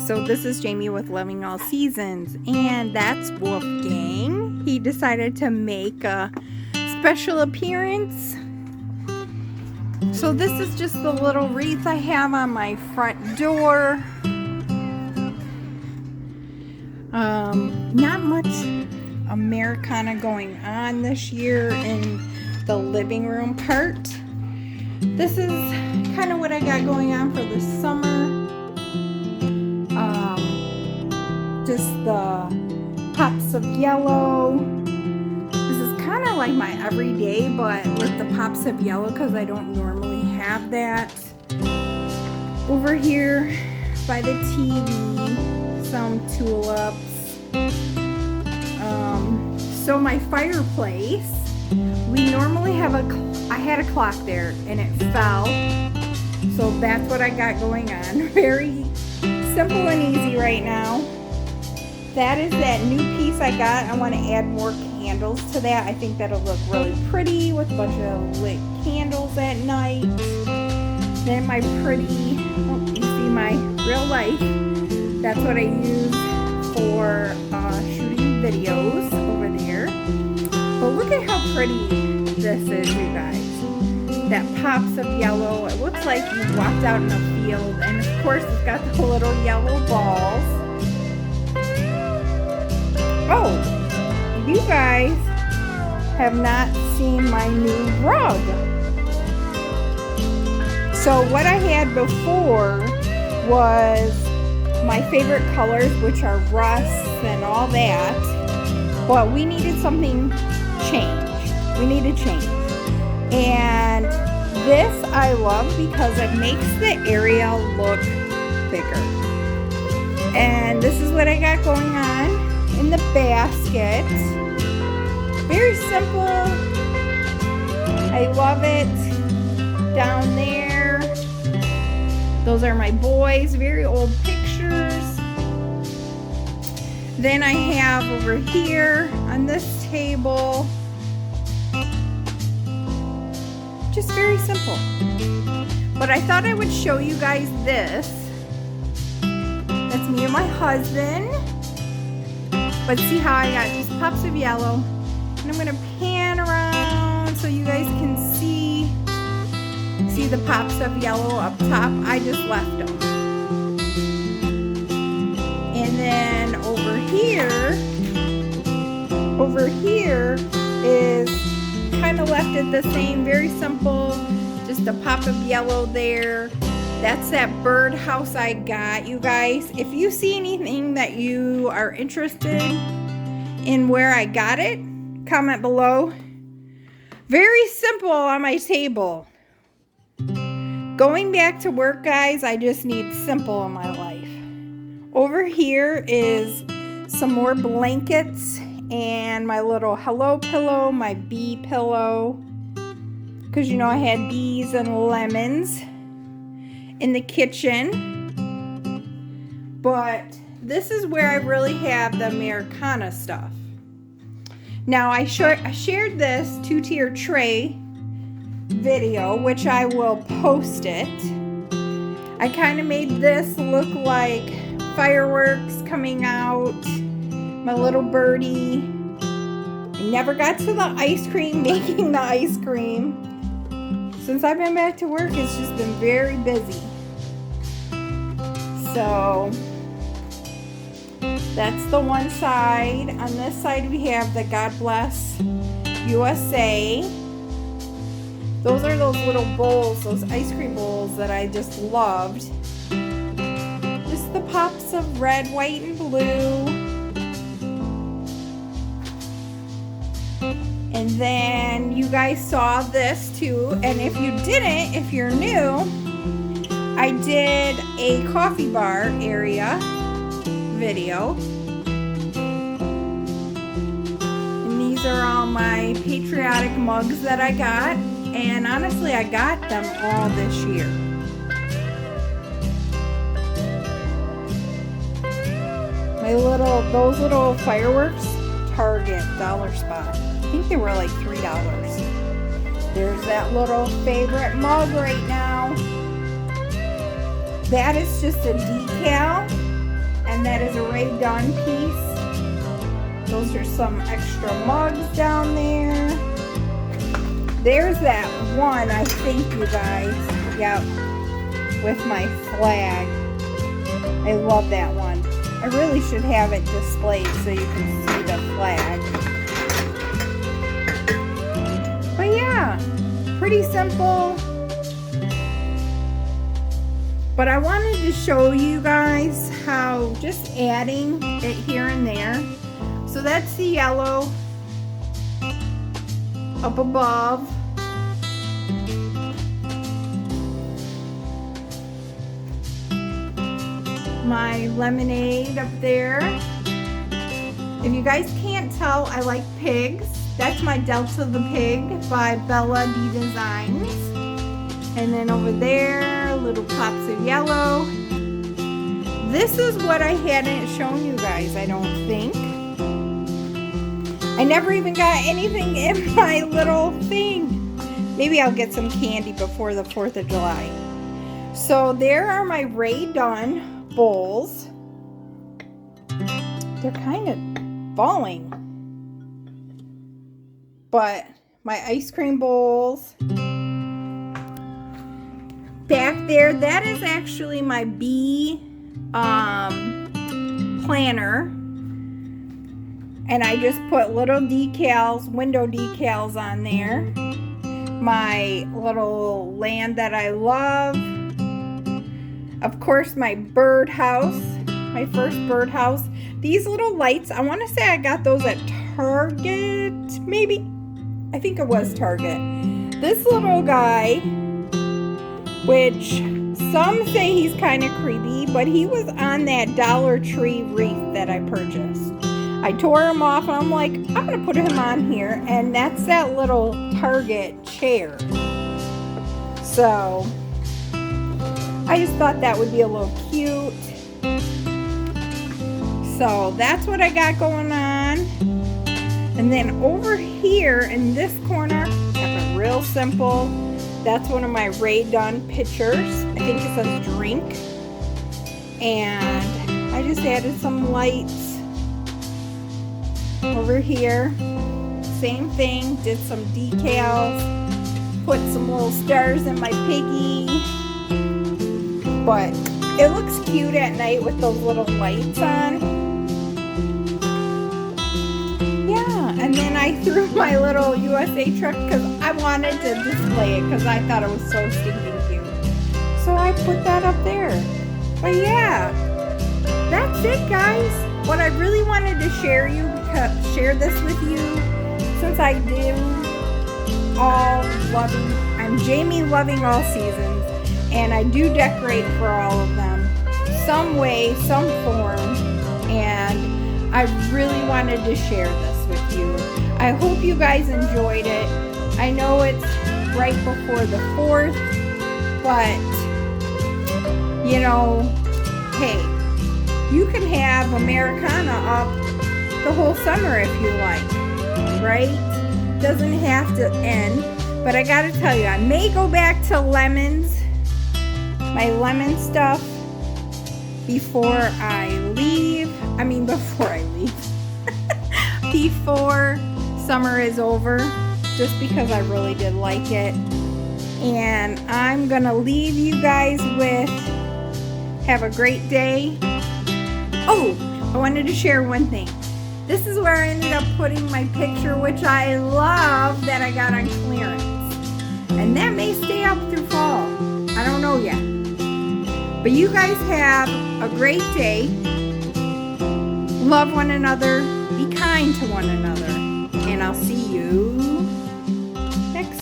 so this is Jamie with Loving All Seasons, and that's Wolfgang. He decided to make a special appearance. So this is just the little wreath I have on my front door. Not much Americana going on this year in the living room part. This is kind of what I got going on for the summer. Just the pops of yellow. This is kind of like my everyday, but with the pops of yellow because I don't normally have that. Over here by the TV, some tulips. So my fireplace, we normally have I had a clock there and it fell. So that's what I got going on. Very simple and easy right now. That is that new piece I got. I want to add more candles to that. I think that'll look really pretty with a bunch of lit candles at night. Then my pretty, you see my real life. That's what I use for shooting videos over there. But look at how pretty this is, you guys. That pops of yellow. It looks like you walked out in a field. And of course it's got the little yellow balls. Oh, you guys have not seen my new rug. So what I had before was my favorite colors, which are rust and all that. But we needed something change. We needed change. And this I love because it makes the area look bigger. And this is what I got going on in the basket. Very simple. I love it. Down there, those are my boys. Very old pictures. Then I have over here on this table, just very simple. But I thought I would show you guys this. That's me and my husband. But see how I got just pops of yellow. And I'm gonna pan around so you guys can see the pops of yellow up top. I just left them. And then over here is kind of left it the same, very simple, just a pop of yellow there. That's that birdhouse I got, you guys. If you see anything that you are interested in where I got it, comment below. Very simple on my table. Going back to work, guys, I just need simple in my life. Over here is some more blankets and my little hello pillow, my bee pillow. Because you know I had bees and lemons in the kitchen. But this is where I really have the Americana stuff. Now I shared this 2-tier tray video, which I will post it. I kind of made this look like fireworks coming out. My little birdie. I never got to the ice cream, making the ice cream. Since I've been back to work, it's just been very busy. So that's the one side. On this side we have the God Bless USA. Those are those little bowls, those ice cream bowls that I just loved. Just the pops of red, white, and blue. And then you guys saw this too. And if you didn't, if you're new, I did a coffee bar area video. And these are all my patriotic mugs that I got. And honestly, I got them all this year. Those little fireworks, Target, Dollar Spot. I think they were like $3. There's that little favorite mug right now. That is just a decal. and that is a Ray Dunn piece. Those are some extra mugs down there. There's that one, I think, you guys. Yep, with my flag. I love that one. I really should have it displayed so you can see the flag. But yeah, pretty simple. But I wanted to show you guys how just adding it here and there. So that's the yellow up above. My lemonade up there. If you guys can't tell, I like pigs. That's my Delta the Pig by Bella D Designs. And then over there, little pops of yellow. This is what I hadn't shown you guys, I don't think. I never even got anything in my little thing. Maybe I'll get some candy before the 4th of July. So there are my Ray Dunn bowls. They're kind of falling. But my ice cream bowls. Back there, that is actually my bee planner. And I just put little decals, window decals on there. My little land that I love. Of course, my birdhouse, my first birdhouse. These little lights, I want to say I got those at Target, maybe. I think it was Target. This little guy, which some say he's kind of creepy, but he was on that Dollar Tree wreath that I purchased. I tore him off and I'm like, I'm going to put him on here. And that's that little Target chair. So I just thought that would be a little cute. So that's what I got going on. And then over here in this corner, kept it real simple. That's one of my Ray Dunn pictures. I think it says drink. And I just added some lights over here. Same thing, did some decals. Put some little stars in my piggy. But it looks cute at night with those little lights on. Yeah, and then I threw my little USA truck because I wanted to display it because I thought it was so stinking cute. So I put that up there. But yeah, that's it, guys. What I really wanted to share this with you, since I do I'm Jamie loving all seasons. And I do decorate for all of them, some way, some form, and I really wanted to share this with you. I hope you guys enjoyed it. I know it's right before the 4th, but, you know, hey, you can have Americana up the whole summer if you like, right? Doesn't have to end, but I gotta tell you, I may go back to lemons. My lemon stuff before I leave. Before summer is over, just because I really did like it. And I'm gonna leave you guys with have a great day. Oh, I wanted to share one thing. This is where I ended up putting my picture, which I love, that I got on clearance. And that may stay up through fall. I don't know yet. But you guys have a great day. Love one another. Be kind to one another. And I'll see you